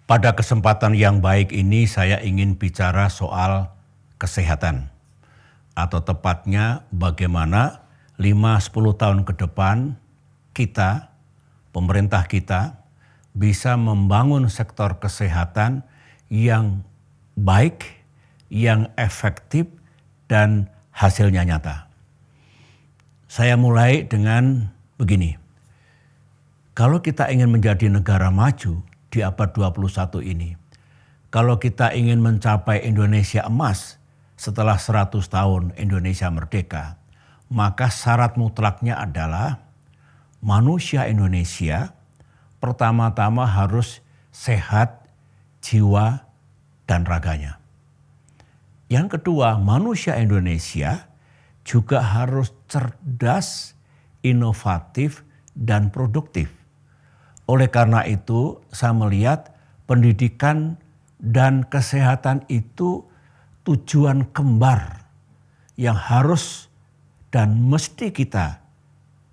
Pada kesempatan yang baik ini saya ingin bicara soal kesehatan. Atau tepatnya bagaimana 5-10 tahun ke depan kita, pemerintah kita bisa membangun sektor kesehatan yang baik, yang efektif dan hasilnya nyata. Saya mulai dengan begini. Kalau kita ingin menjadi negara maju di abad 21 ini, kalau kita ingin mencapai Indonesia emas setelah 100 tahun Indonesia merdeka, maka syarat mutlaknya adalah manusia Indonesia pertama-tama harus sehat jiwa dan raganya. Yang kedua, manusia Indonesia juga harus cerdas, inovatif, dan produktif. Oleh karena itu, saya melihat pendidikan dan kesehatan itu tujuan kembar yang harus dan mesti kita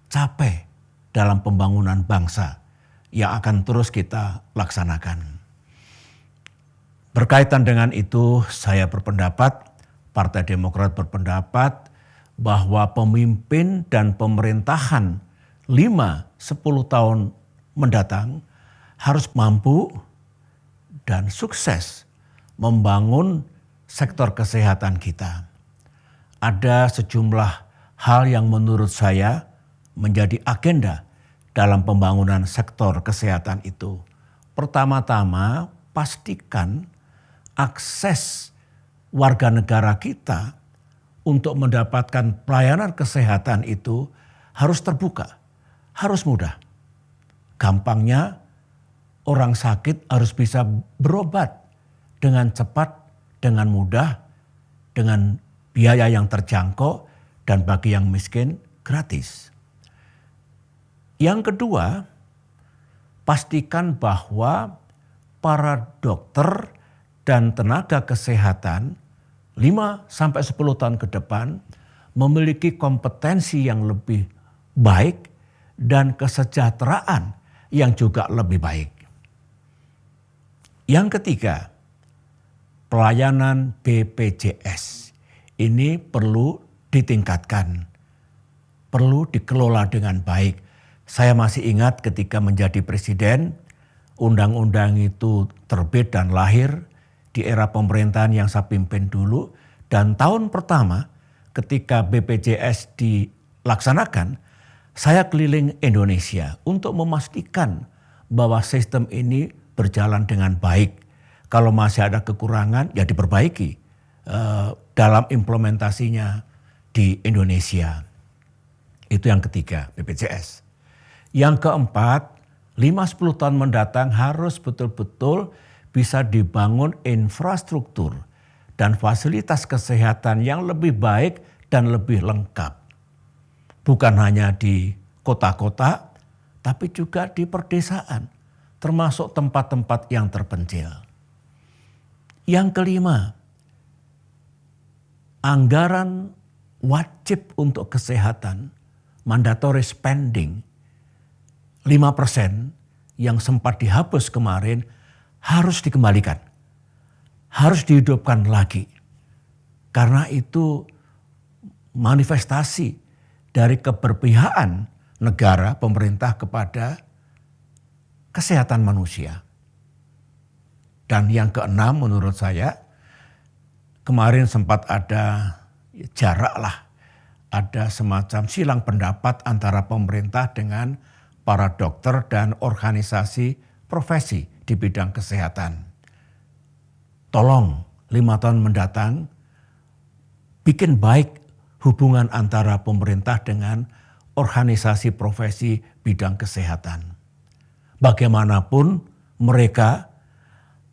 capai dalam pembangunan bangsa yang akan terus kita laksanakan. Berkaitan dengan itu, saya berpendapat, Partai Demokrat berpendapat bahwa pemimpin dan pemerintahan 5-10 tahun mendatang harus mampu dan sukses membangun sektor kesehatan kita. Ada sejumlah hal yang menurut saya menjadi agenda dalam pembangunan sektor kesehatan itu. Pertama-tama, pastikan akses warga negara kita untuk mendapatkan pelayanan kesehatan itu harus terbuka, harus mudah. Gampangnya orang sakit harus bisa berobat dengan cepat, dengan mudah, dengan biaya yang terjangkau, dan bagi yang miskin gratis. Yang kedua, pastikan bahwa para dokter dan tenaga kesehatan 5-10 tahun ke depan memiliki kompetensi yang lebih baik dan kesejahteraan yang juga lebih baik. Yang ketiga, pelayanan BPJS ini perlu ditingkatkan, perlu dikelola dengan baik. Saya masih ingat ketika menjadi presiden, undang-undang itu terbit dan lahir di era pemerintahan yang saya pimpin dulu. Dan tahun pertama ketika BPJS dilaksanakan, saya keliling Indonesia untuk memastikan bahwa sistem ini berjalan dengan baik. Kalau masih ada kekurangan, ya diperbaiki dalam implementasinya di Indonesia. Itu yang ketiga, BPJS. Yang keempat, 5-10 tahun mendatang harus betul-betul bisa dibangun infrastruktur dan fasilitas kesehatan yang lebih baik dan lebih lengkap. Bukan hanya di kota-kota, tapi juga di perdesaan, termasuk tempat-tempat yang terpencil. Yang kelima, anggaran wajib untuk kesehatan, mandatory spending, 5% yang sempat dihapus kemarin harus dikembalikan, harus dihidupkan lagi. Karena itu manifestasi dari keberpihakan negara, pemerintah kepada kesehatan manusia. Dan yang keenam menurut saya, kemarin sempat ada jarak lah, ada semacam silang pendapat antara pemerintah dengan para dokter dan organisasi profesi di bidang kesehatan. Tolong 5 tahun mendatang bikin baik hubungan antara pemerintah dengan organisasi profesi bidang kesehatan. Bagaimanapun mereka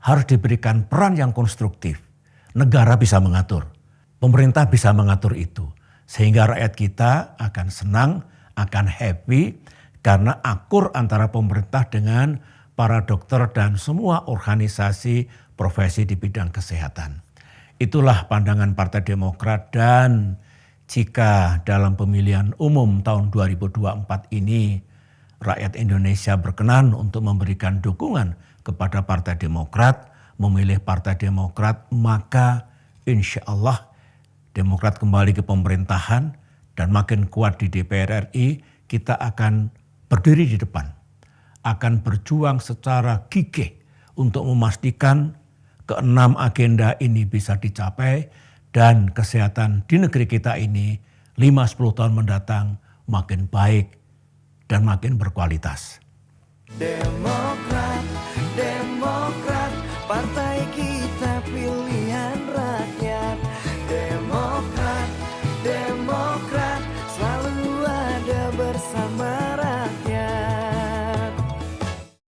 harus diberikan peran yang konstruktif. Negara bisa mengatur, pemerintah bisa mengatur itu. Sehingga rakyat kita akan senang, akan happy karena akur antara pemerintah dengan para dokter dan semua organisasi profesi di bidang kesehatan. Itulah pandangan Partai Demokrat, dan jika dalam pemilihan umum tahun 2024 ini rakyat Indonesia berkenan untuk memberikan dukungan kepada Partai Demokrat, memilih Partai Demokrat, maka insya Allah Demokrat kembali ke pemerintahan dan makin kuat di DPR RI, kita akan berdiri di depan, akan berjuang secara gigih untuk memastikan keenam agenda ini bisa dicapai dan kesehatan di negeri kita ini 5-10 tahun mendatang makin baik dan makin berkualitas. Demokrat, Demokrat.